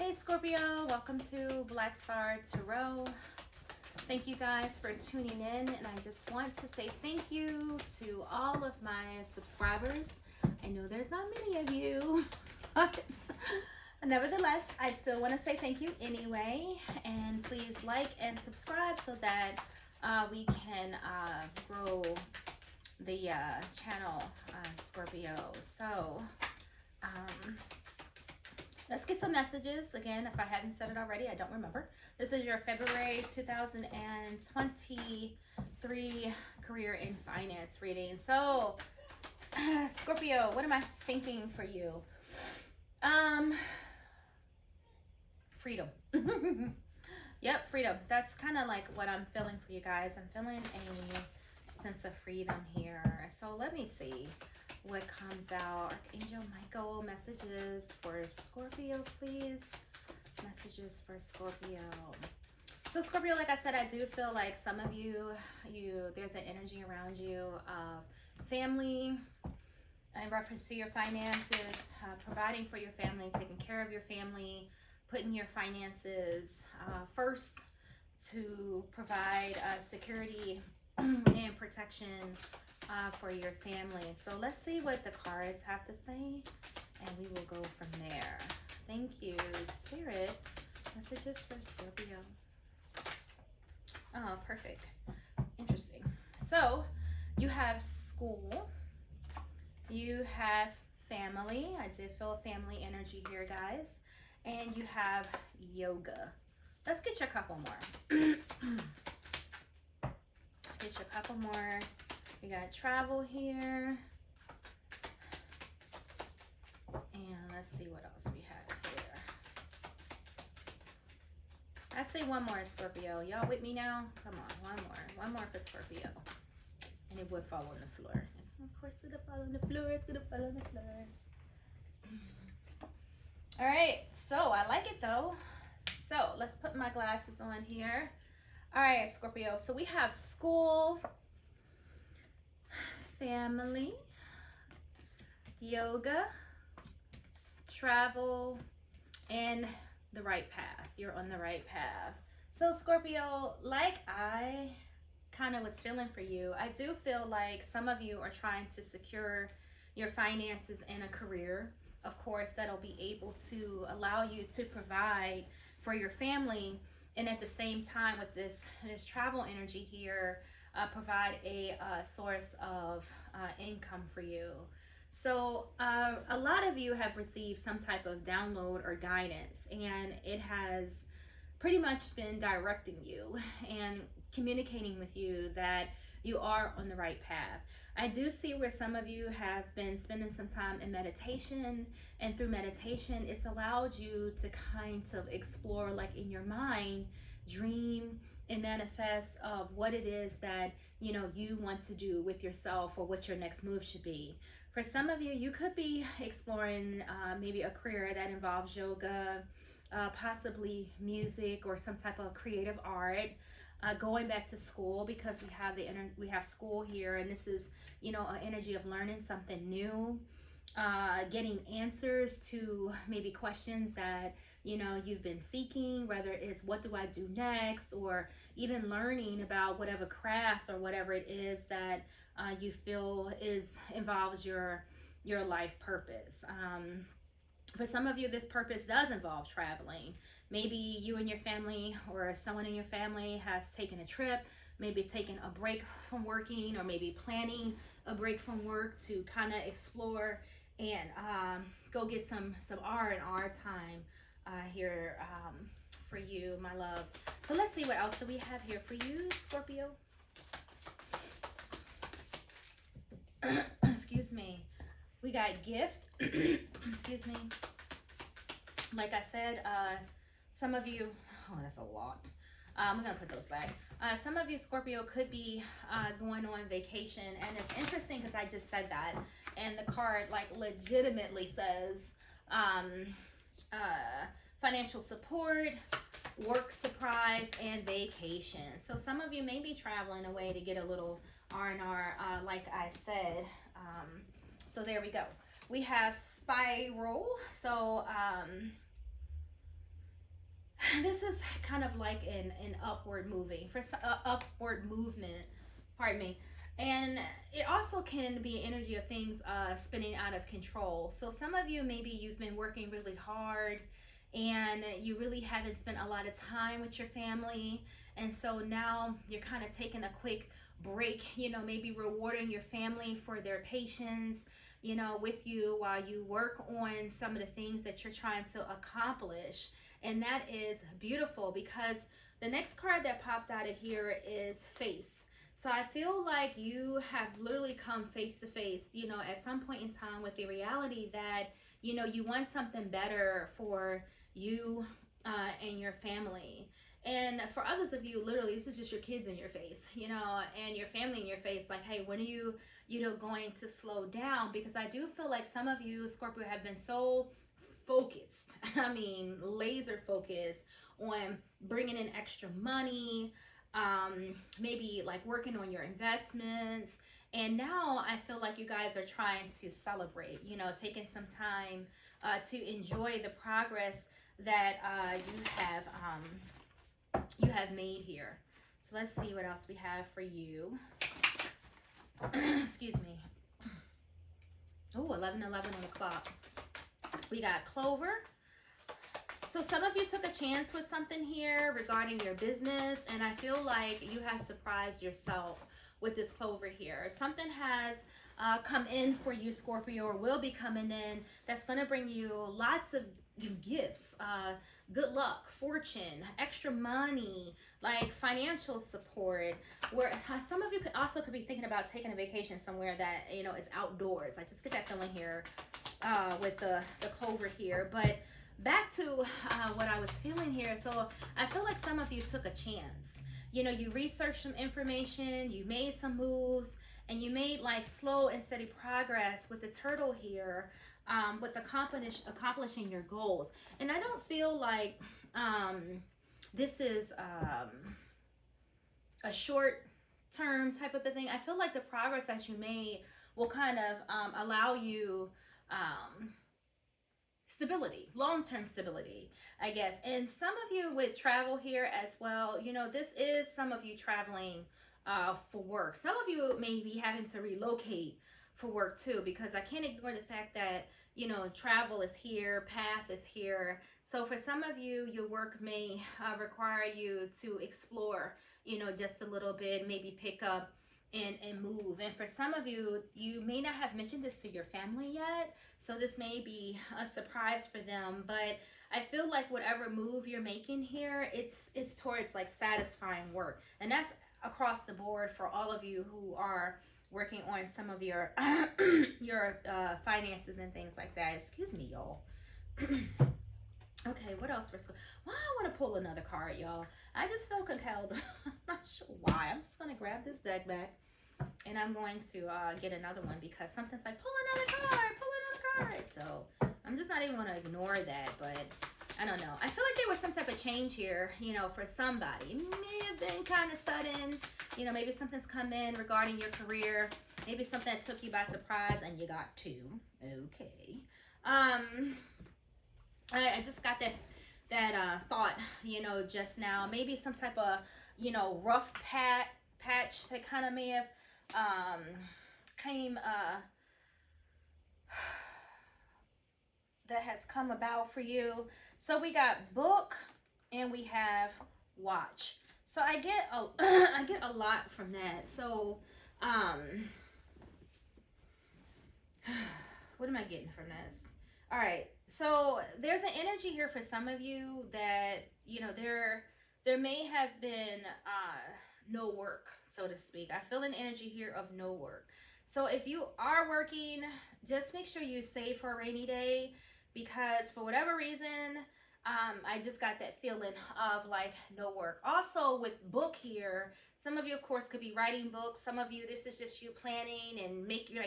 Hey Scorpio, welcome to Black Star Tarot. Thank you guys for tuning in, and I just want to say thank you to all of my subscribers. I know there's not many of you, but nevertheless, I still want to say thank you anyway, and please like and subscribe so that we can grow the channel, Scorpio. So let's get some messages. Again, if I hadn't said it already, I don't remember. This is your February 2023 career and finance reading. So, Scorpio, what am I thinking for you? Freedom. Yep, freedom. That's kind of like what I'm feeling for you guys. I'm feeling a sense of freedom here. So let me see what comes out. Archangel Michael, messages for Scorpio, please. Messages for Scorpio. So Scorpio, like I said, I do feel like some of you, there's an energy around you of family in reference to your finances, providing for your family, taking care of your family, putting your finances first to provide security and protection for your family. So let's see what the cards have to say, and we will go from there. Thank you, Spirit. Messages for Scorpio. Oh, perfect. Interesting. So you have school, you have family. I did feel a family energy here, guys. And you have yoga. Let's get you a couple more. Get you a couple more. We got travel here. And let's see what else we have here. I say one more, Scorpio. Y'all with me now? Come on, one more. One more for Scorpio. And it would fall on the floor. And of course it'll fall on the floor. It's gonna fall on the floor. All right, so I like it though. So let's put my glasses on here. All right, Scorpio. So we have school, family, yoga, travel, and the right path. You're on the right path. So Scorpio, like I kind of was feeling for you, I do feel like some of you are trying to secure your finances and a career, of course, that'll be able to allow you to provide for your family, and at the same time with this travel energy here, provide a source of income for you. So a lot of you have received some type of download or guidance, and it has pretty much been directing you and communicating with you that you are on the right path. I do see where some of you have been spending some time in meditation, and through meditation, it's allowed you to kind of explore, like in your mind, dream and manifest of what it is that you want to do with yourself, or what your next move should be. For some of you, you could be exploring maybe a career that involves yoga, possibly music or some type of creative art. Going back to school, because we have school here, and this is an energy of learning something new, getting answers to maybe questions that you've been seeking, whether it's what do I do next, or even learning about whatever craft or whatever it is that you feel involves your life purpose. For some of you, this purpose does involve traveling. Maybe you and your family, or someone in your family, has taken a trip, maybe taken a break from working, or maybe planning a break from work to kind of explore and go get some R&R time here for you, my loves. So let's see what else do we have here for you, Scorpio. Excuse me. We got gift. Excuse me. Like I said, some of you, oh, that's a lot. We're gonna put those back. Some of you, Scorpio, could be going on vacation, and it's interesting because I just said that, and the card like legitimately says financial support, work surprise, and vacation. So some of you may be traveling away to get a little R&R, like I said. So there we go. We have spiral. So this is kind of like an upward moving for upward movement, pardon me. And it also can be an energy of things spinning out of control. So some of you, maybe you've been working really hard and you really haven't spent a lot of time with your family, and so now you're kind of taking a quick break, maybe rewarding your family for their patience, with you while you work on some of the things that you're trying to accomplish. And that is beautiful, because the next card that pops out of here is face. So I feel like you have literally come face to face, at some point in time with the reality that, you want something better for you and your family. And for others of you, literally, this is just your kids in your face, and your family in your face. Like, hey, when are you, going to slow down? Because I do feel like some of you, Scorpio, have been so focused. I mean, laser focused on bringing in extra money, maybe like working on your investments. And now I feel like you guys are trying to celebrate, taking some time to enjoy the progress that you have made here. So let's see what else we have for you. Excuse me. Oh, 11:11 on the clock. We got Clover. So some of you took a chance with something here regarding your business, and I feel like you have surprised yourself with this Clover here. Something has come in for you, Scorpio, or will be coming in, that's going to bring you lots of gifts, good luck, fortune, extra money, like financial support. Where some of you could be thinking about taking a vacation somewhere that is outdoors. I just get that feeling here with the Clover here. But back to what I was feeling here. So I feel like some of you took a chance. You researched some information, you made some moves, and you made like slow and steady progress with the turtle here, with accomplishing your goals. And I don't feel like this is a short term type of a thing. I feel like the progress that you made will kind of allow you stability, long-term stability, I guess. And some of you with travel here as well, this is some of you traveling for work. Some of you may be having to relocate for work too, because I can't ignore the fact that travel is here, path is here. So for some of you, your work may require you to explore, just a little bit, maybe pick up and move. And for some of you, you may not have mentioned this to your family yet, so this may be a surprise for them. But I feel like whatever move you're making here, it's towards like satisfying work, and that's across the board for all of you who are working on some of your your finances and things like that. Excuse me, y'all. Okay, what else for school? Well, I want to pull another card, y'all. I just feel compelled. I'm not sure why. I'm just going to grab this deck back, and I'm going to get another one, because something's like, pull another card. So I'm just not even going to ignore that, but I don't know. I feel like there was some type of change here, for somebody. It may have been kind of sudden. Maybe something's come in regarding your career. Maybe something that took you by surprise and you got two. Okay. I just got that thought, just now. Maybe some type of, rough patch that kind of may have that has come about for you. So we got book and we have watch. So I get a lot from that. So what am I getting from this? All right, so there's an energy here for some of you that there may have been no work, so to speak. I feel an energy here of no work. So if you are working, just make sure you save for a rainy day, because for whatever reason, I just got that feeling of like no work. Also with book here, some of you of course could be writing books. Some of you, this is just you planning and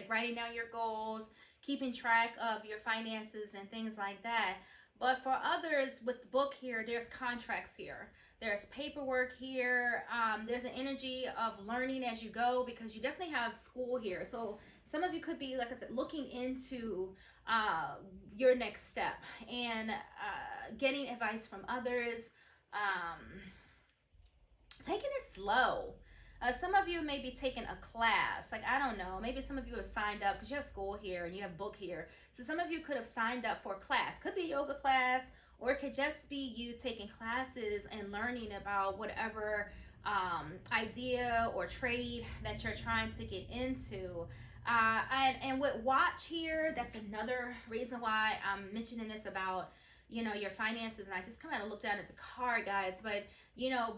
writing down your goals, keeping track of your finances and things like that. But for others with the book here, there's contracts here. There's paperwork here. There's an energy of learning as you go, because you definitely have school here. So some of you could be, like I said, looking into your next step and getting advice from others, um, taking it slow. Some of you may be taking a class. Like, I don't know. Maybe some of you have signed up because you have school here and you have book here. So some of you could have signed up for a class. Could be a yoga class, or it could just be you taking classes and learning about whatever idea or trade that you're trying to get into. And with watch here, that's another reason why I'm mentioning this about, your finances. And I just kind of look down at the card, guys. But,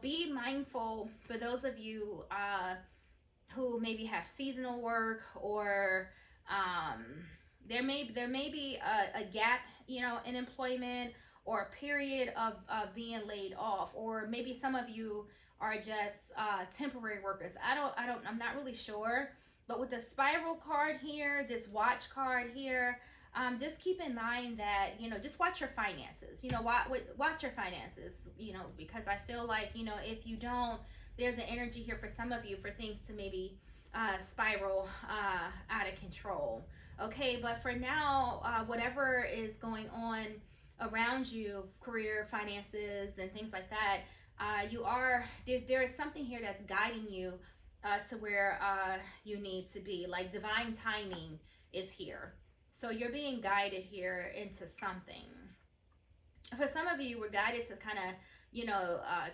be mindful for those of you who maybe have seasonal work, or there may be a gap, in employment, or a period of being laid off, or maybe some of you are just temporary workers. I'm not really sure. But with the spiral card here, this watch card here, just keep in mind that, just watch your finances. Watch your finances, because I feel like, if you don't, there's an energy here for some of you for things to maybe spiral out of control. Okay, but for now, whatever is going on around you, career, finances, and things like that, there is something here that's guiding you to where you need to be. Like, divine timing is here. So you're being guided here into something. For some of you, we're guided to kind of,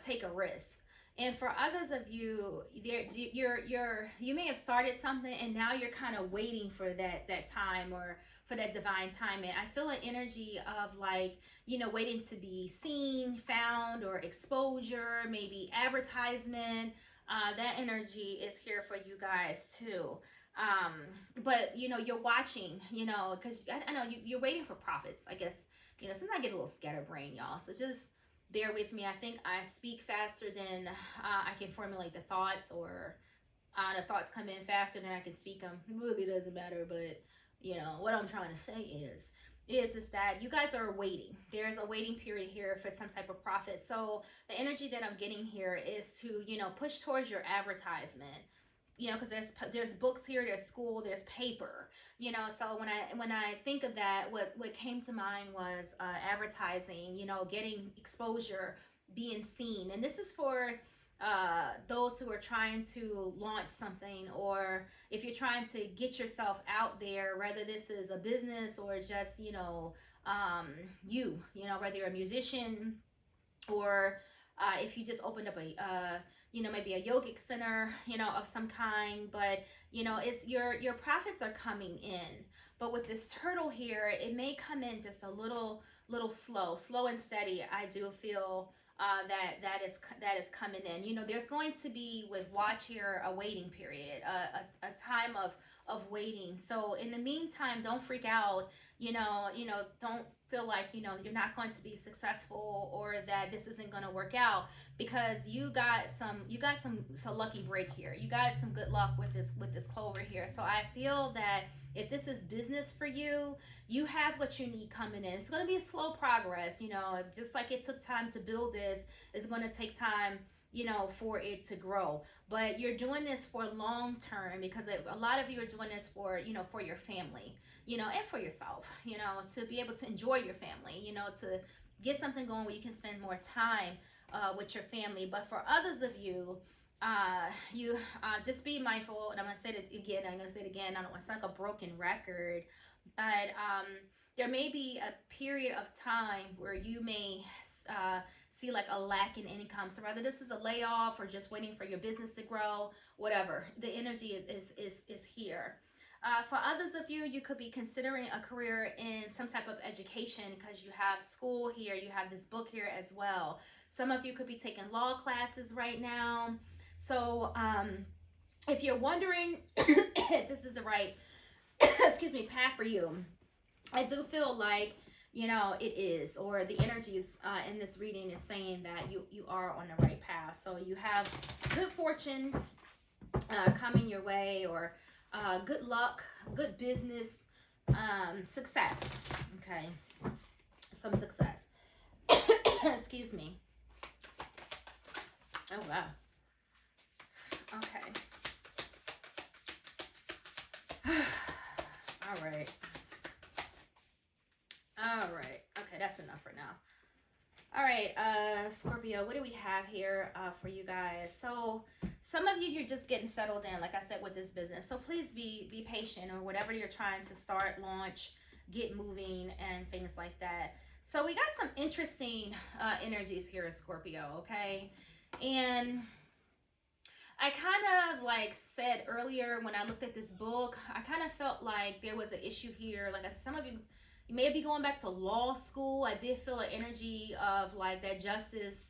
take a risk. And for others of you, you may have started something and now you're kind of waiting for that time, or for that divine timing. I feel an energy of, like, waiting to be seen, found, or exposure, maybe advertisement. That energy is here for you guys too. But you're watching, because I know you're waiting for profits, I guess. Sometimes I get a little scatterbrained, y'all, so just bear with me. I think I speak faster than I can formulate the thoughts, or the thoughts come in faster than I can speak them. It really doesn't matter. But what I'm trying to say is that you guys are waiting. There's a waiting period here for some type of profit. So the energy that I'm getting here is to, push towards your advertisement. Because there's books here, there's school, there's paper. So when I think of that, what came to mind was advertising. Getting exposure, being seen, and this is for those who are trying to launch something, or if you're trying to get yourself out there, whether this is a business or just whether you're a musician, or if you just opened up a maybe a yogic center, of some kind. But it's your profits are coming in. But with this turtle here, it may come in just a little slow and steady. I do feel that is coming in. There's going to be, with watch here, a waiting period, a time of waiting. So in the meantime, don't freak out. Don't feel like you're not going to be successful, or that this isn't going to work out, because you got some lucky break here. You got some good luck with this clover here. So I feel that if this is business for you, you have what you need coming in. It's going to be a slow progress, just like it took time to build this. It's going to take time, for it to grow. But you're doing this for long term, because a lot of you are doing this for, for your family, and for yourself, to be able to enjoy your family, to get something going where you can spend more time with your family. But for others of you, you just be mindful. And I'm going to say it again. I don't want to sound like a broken record, but there may be a period of time where you may see like a lack in income. So whether this is a layoff or just waiting for your business to grow, whatever, the energy is here. For others of you, you could be considering a career in some type of education, because you have school here, you have this book here as well. Some of you could be taking law classes right now. So if you're wondering if this is the right path for you, I do feel like it is, or the energies in this reading is saying that you are on the right path. So you have good fortune coming your way, or good luck, good business, success. Okay, some success. Excuse me. Oh wow. Okay. All right. Okay, that's enough for now. All right, Scorpio, what do we have here for you guys? So some of you, you're just getting settled in, like I said, with this business. So please be patient, or whatever you're trying to start, launch, get moving, and things like that. So we got some interesting energies here, Scorpio, okay? And I kind of like said earlier when I looked at this book, I kind of felt like there was an issue here. Like some of you, you may be going back to law school. I did feel an energy of like that justice,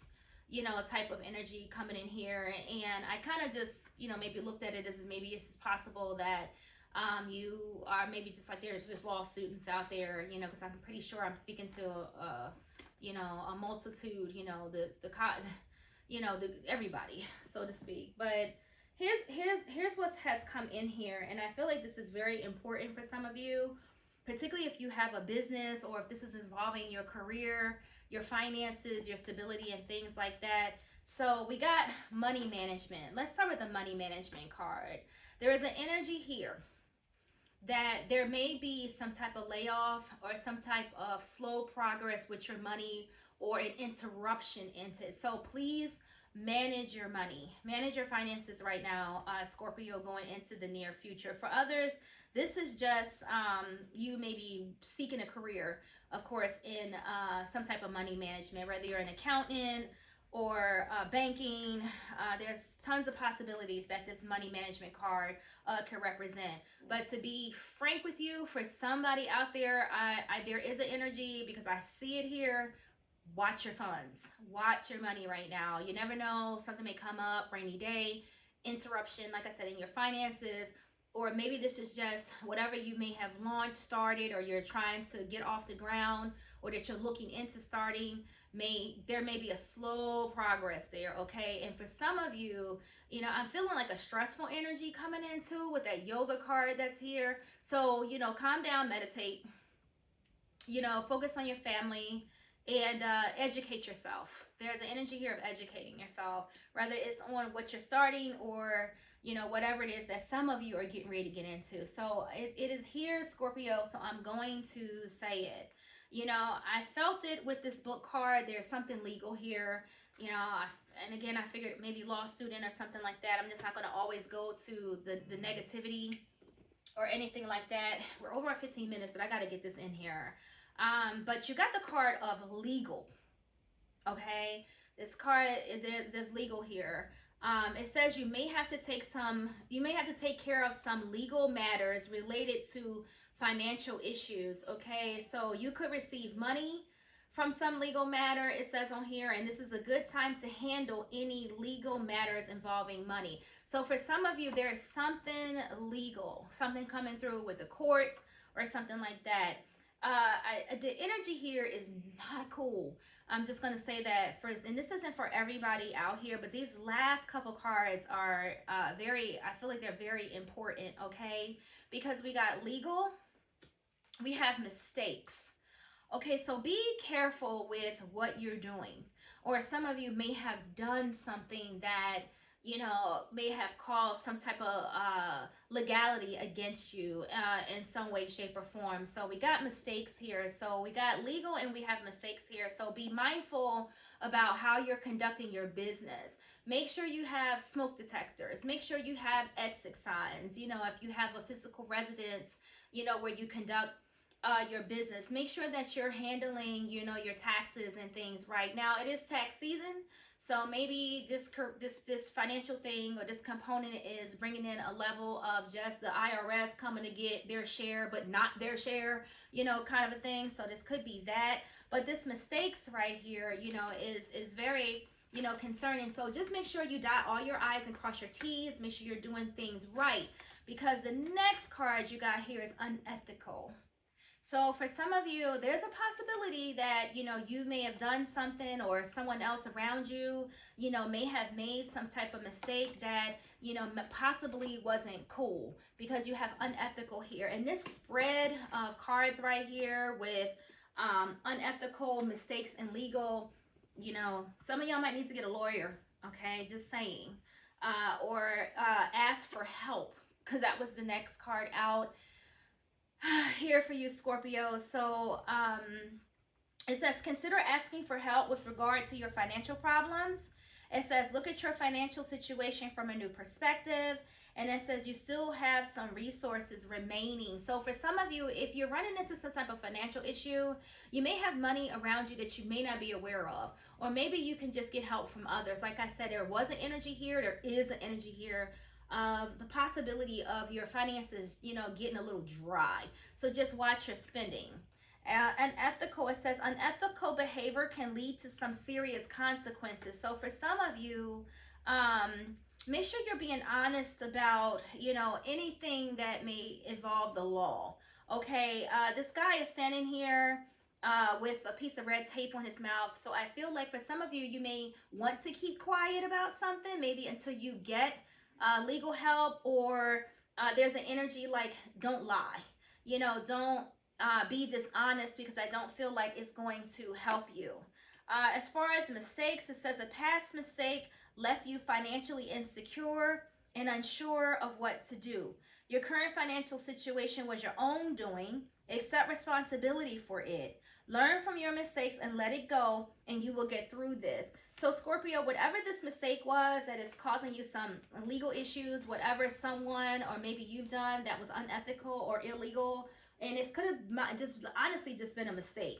type of energy coming in here. And I kind of just, maybe looked at it as maybe it's possible that you are maybe just like there's just law students out there, because I'm pretty sure I'm speaking to a multitude, everybody, so to speak. But here's what has come in here, and I feel like this is very important for some of you, particularly if you have a business or if this is involving your career, your finances, your stability, and things like that. So we got money management. Let's start with the money management card. There is an energy here that there may be some type of layoff or some type of slow progress with your money, or an interruption into it. So please manage your money, manage your finances right now, Scorpio, going into the near future. For others, this is just you maybe seeking a career, of course, in some type of money management, whether you're an accountant or banking. There's tons of possibilities that this money management card could represent. But to be frank with you, for somebody out there, there is an energy, because I see it here. Watch your funds, watch your money right now. You never know, something may come up, rainy day, interruption, like I said, in your finances. Or maybe this is just whatever you may have launched, started, or you're trying to get off the ground, or that you're looking into starting. There may be a slow progress there, okay? And for some of you, I'm feeling like a stressful energy coming into with that yoga card that's here. So, calm down, meditate, focus on your family, and educate yourself. There's an energy here of educating yourself, whether it's on what you're starting, or whatever it is that some of you are getting ready to get into. So it is here, Scorpio, so I'm going to say it. I felt it with this book card. There's something legal here. And again, I figured maybe law student or something like that. I'm just not going to always go to the negativity or anything like that. We're over at 15 minutes, but I got to get this in here. But you got the card of legal, okay? This card, there's legal here. It says you may have to take care of some legal matters related to financial issues, okay? So you could receive money from some legal matter, it says on here, and this is a good time to handle any legal matters involving money. So for some of you, there is something legal, something coming through with the courts or something like that. The energy here is not cool. I'm just going to say that first, and this isn't for everybody out here, but these last couple cards are I feel like they're very important, okay? Because we got legal, we have mistakes. Okay, so be careful with what you're doing. Or some of you may have done something that may have caused some type of legality against you in some way, shape, or form. So we got mistakes here. So we got legal and we have mistakes here. So be mindful about how you're conducting your business. Make sure you have smoke detectors. Make sure you have exit signs. If you have a physical residence, where you conduct your business, make sure that you're handling, your taxes and things right. Now it is tax season. So maybe this financial thing or this component is bringing in a level of just the IRS coming to get their share, but not their share, kind of a thing. So this could be that. But this mistakes right here, is very, concerning. So just make sure you dot all your I's and cross your T's. Make sure you're doing things right, because the next card you got here is unethical. So for some of you, there's a possibility that, you may have done something, or someone else around you, may have made some type of mistake that, possibly wasn't cool, because you have unethical here. And this spread of cards right here with unethical, mistakes, and legal, some of y'all might need to get a lawyer, okay? Just saying. Or ask for help, because that was the next card out here for you, Scorpio. So It says, consider asking for help with regard to your financial problems. It says, look at your financial situation from a new perspective. And it says, you still have some resources remaining. So for some of you, if you're running into some type of financial issue, you may have money around you that you may not be aware of. Or maybe you can just get help from others. Like I said, there was an energy here. There is an energy here of the possibility of your finances, getting a little dry. So just watch your spending. Unethical, it says unethical behavior can lead to some serious consequences. So for some of you, make sure you're being honest about, anything that may involve the law. Okay, this guy is standing here with a piece of red tape on his mouth. So I feel like for some of you, you may want to keep quiet about something, maybe until you get legal help, or there's an energy like, don't lie, don't be dishonest, because I don't feel like it's going to help you. As far as mistakes, it says a past mistake left you financially insecure and unsure of what to do. Your current financial situation was your own doing. Accept responsibility for it. Learn from your mistakes and let it go, and you will get through this. So Scorpio, whatever this mistake was that is causing you some legal issues, whatever someone or maybe you've done that was unethical or illegal, and it could have just honestly just been a mistake.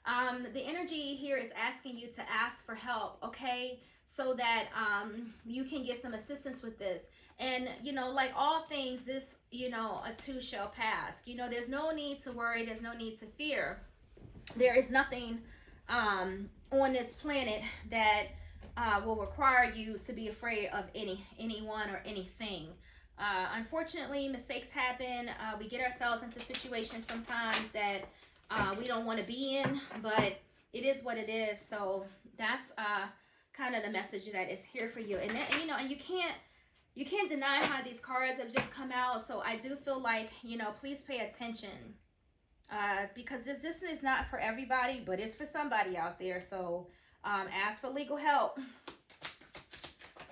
The energy here is asking you to ask for help, okay? So that you can get some assistance with this. And, like all things, this, a too shall pass. There's no need to worry. There's no need to fear. There is nothing on this planet that will require you to be afraid of anyone or anything. Unfortunately, mistakes happen. We get ourselves into situations sometimes that we don't want to be in, but it is what it is. So that's kind of the message that is here for you. And then, and you can't deny how these cards have just come out. So I do feel like, please pay attention, because this is not for everybody, but it's for somebody out there. So ask for legal help.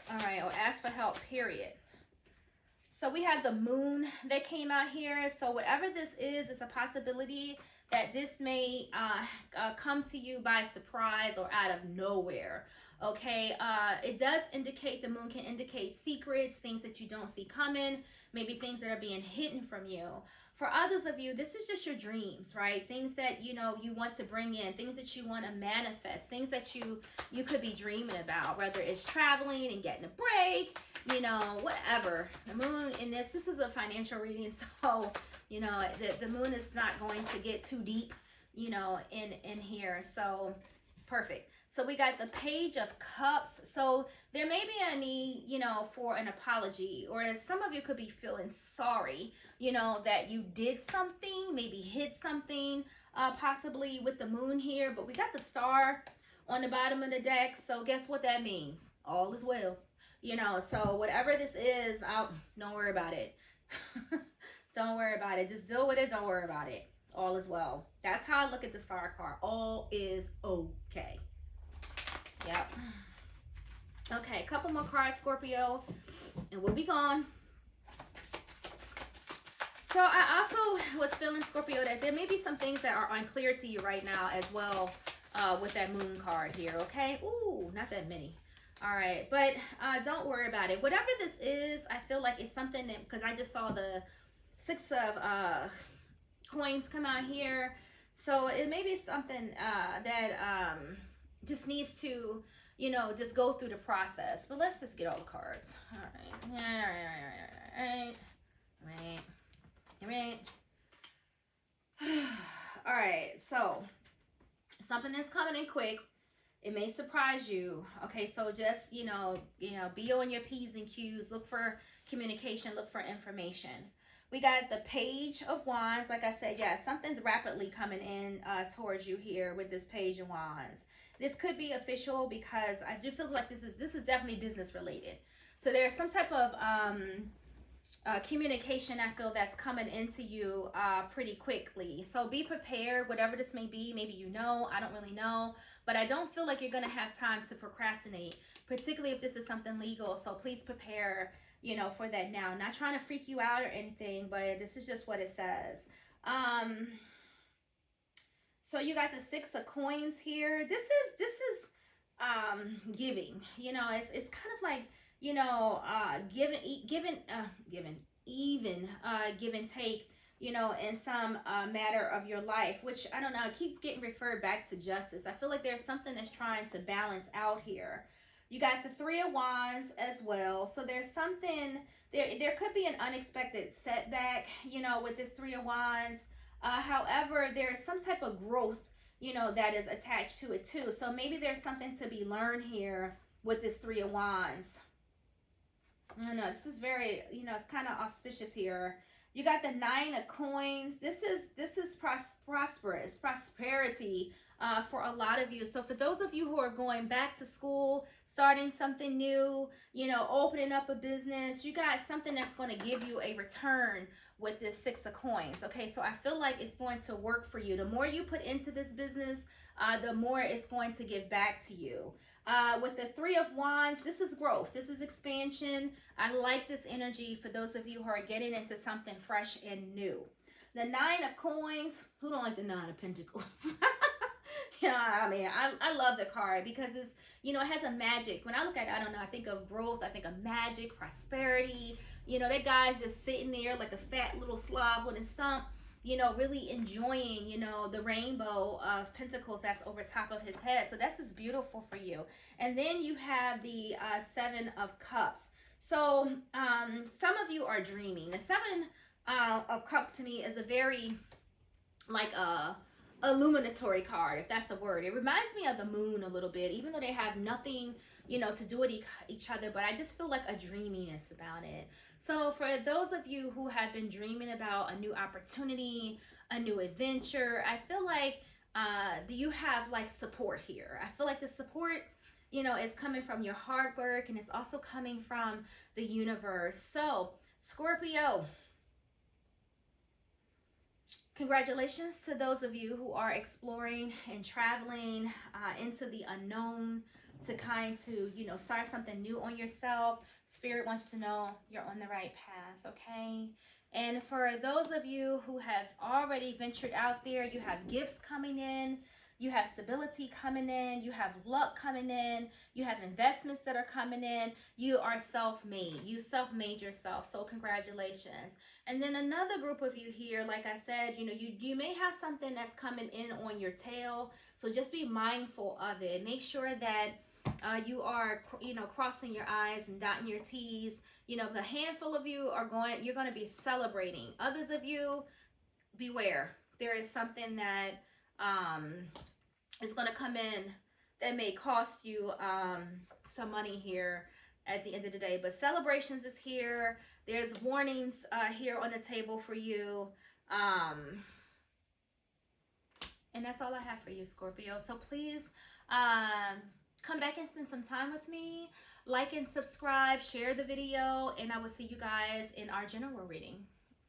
All right, or ask for help, period. So we have the moon that came out here. So whatever this is a possibility that this may come to you by surprise or out of nowhere. Okay, it does indicate, the moon can indicate secrets, things that you don't see coming, maybe things that are being hidden from you. For others of you, this is just your dreams, right? Things that, you want to bring in, things that you want to manifest, things that you could be dreaming about, whether it's traveling and getting a break, whatever. The moon in this is a financial reading, so, the moon is not going to get too deep, in here. So, perfect. So we got the Page of Cups. So there may be a need, for an apology, or some of you could be feeling sorry, that you did something, maybe hid something, possibly with the moon here. But we got the Star on the bottom of the deck. So guess what that means? All is well. So whatever this is, don't worry about it. Don't worry about it. Just deal with it. Don't worry about it. All is well. That's how I look at the Star card. All is okay. Yep. Okay, a couple more cards, Scorpio, and we'll be gone. So I also was feeling, Scorpio, that there may be some things that are unclear to you right now as well, with that moon card here, okay? Ooh, not that many. All right, but don't worry about it. Whatever this is, I feel like it's something that, because I just saw the 6 of coins come out here. So it may be something that just needs to, just go through the process. But let's just get all the cards. All right. All right, so something is coming in quick. It may surprise you. Okay, so just, be on your P's and Q's. Look for communication. Look for information. We got the Page of Wands. Like I said, yeah, something's rapidly coming in towards you here with this Page of Wands. This could be official, because I do feel like this is definitely business related. So there's some type of communication, I feel, that's coming into you pretty quickly. So be prepared, whatever this may be. Maybe I don't really know. But I don't feel like you're going to have time to procrastinate, particularly if this is something legal. So please prepare, for that now. Not trying to freak you out or anything, but this is just what it says. So you got the 6 of coins here. This is giving. You know, it's kind of like, you know, give and take, you know, in some matter of your life, which I don't know, I keep getting referred back to justice. I feel like there's something that's trying to balance out here. You got the 3 of Wands as well. So there's something there could be an unexpected setback, you know, with this 3 of Wands. However, there's some type of growth, you know, that is attached to it too. So maybe there's something to be learned here with this 3 of Wands. I don't know. This is very, you know, it's kind of auspicious here. You got the 9 of coins. This is prosperity for a lot of you. So for those of you who are going back to school, starting something new, you know, opening up a business, you got something that's going to give you a return with this 6 of coins. Okay, so I feel like it's going to work for you. The more you put into this business, the more it's going to give back to you. With the 3 of Wands, this is growth. This is expansion. I like this energy for those of you who are getting into something fresh and new. The 9 of coins, who don't like the 9 of pentacles? Yeah, I mean, I love the card because it's, you know, it has a magic. When I look at it, I don't know, I think of growth, I think of magic, prosperity. You know, that guy's just sitting there like a fat little slob with his stump, you know, really enjoying, you know, the rainbow of pentacles that's over top of his head. So that's just beautiful for you. And then you have the 7 of cups. So some of you are dreaming. The 7 of cups to me is a very, like, illuminatory card, if that's a word. It reminds me of the moon a little bit, even though they have nothing, you know, to do with each other, but I just feel like a dreaminess about it. So for those of you who have been dreaming about a new opportunity, a new adventure, I feel like you have like support here. I feel like the support, you know, is coming from your hard work, and it's also coming from the universe. So Scorpio, congratulations to those of you who are exploring and traveling into the unknown to you know, start something new on yourself. Spirit wants to know you're on the right path, okay? And for those of you who have already ventured out there, you have gifts coming in, you have stability coming in, you have luck coming in, you have investments that are coming in, you are self-made. You self-made yourself, so congratulations. And then another group of you here, like I said, you know, you may have something that's coming in on your tail, so just be mindful of it. Make sure that you are, you know, crossing your I's and dotting your T's. You know, the handful of you you're going to be celebrating. Others of you, beware. There is something that is going to come in that may cost you some money here at the end of the day. But celebrations is here. There's warnings here on the table for you. And that's all I have for you, Scorpio. So please come back and spend some time with me. Like and subscribe, share the video, and I will see you guys in our general reading.